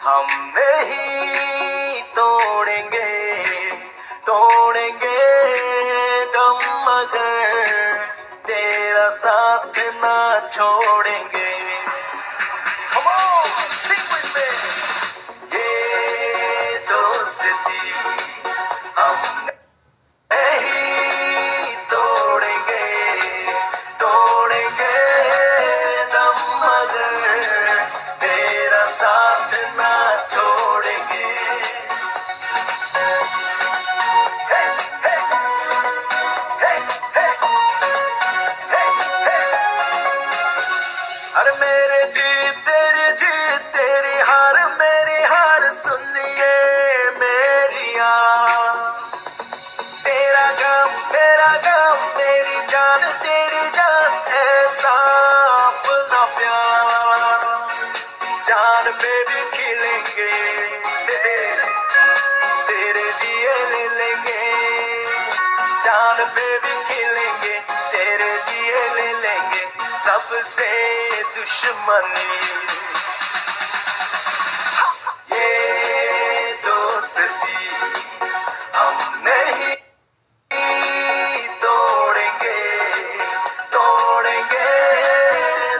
हम नहीं तोड़ेंगे तोड़ेंगे दम मगर तेरा साथ ना छोड़ेंगे। Come on, sing with me. ये दोस्ती हम नहीं तोड़ेंगे तोड़ेंगे दम मगर तेरा साथ ना छोड़ेंगे। Hey, hey, hey, hey, hey, hey. अरे मेरे जीत तेरी हार मेरी हार सुनिए मेरिया। तेरा गम मेरी जान तेरी जान ऐसा अपना प्यार जान पे भी खिलेंगे तेरे लिए ले लेंगे जान पे भी खिलेंगे तेरे लिए ले लेंगे सबसे दुश्मनी। ये दोस्ती हम नहीं तोड़ेंगे तोड़ेंगे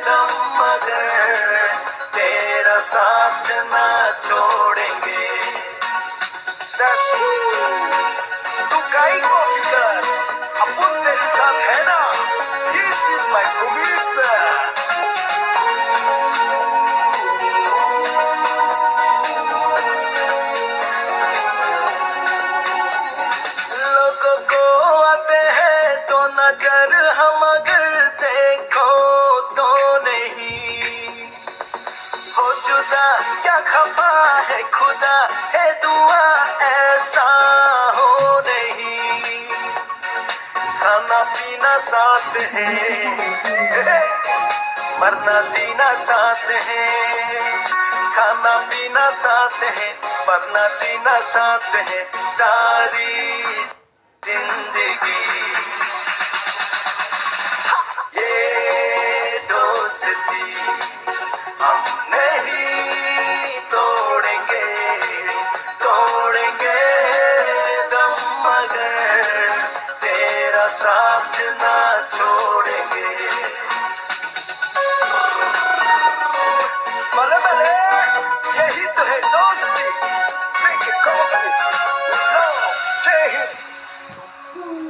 दम मगर तेरा साथ ना छोड़ेंगे। तू काई को फिकर अपन तेरे साथ है ना। This is my commitment. लोगों को आते हैं तो नजर हम अगर देखो तो नहीं हो जुदा क्या खफा है खुदा है दुआ ऐसा हो नहीं। खाना पीना साथ है मरना जीना साथ है खाना पीना साथ है मरना जीना साथ है सारी जिंदगी।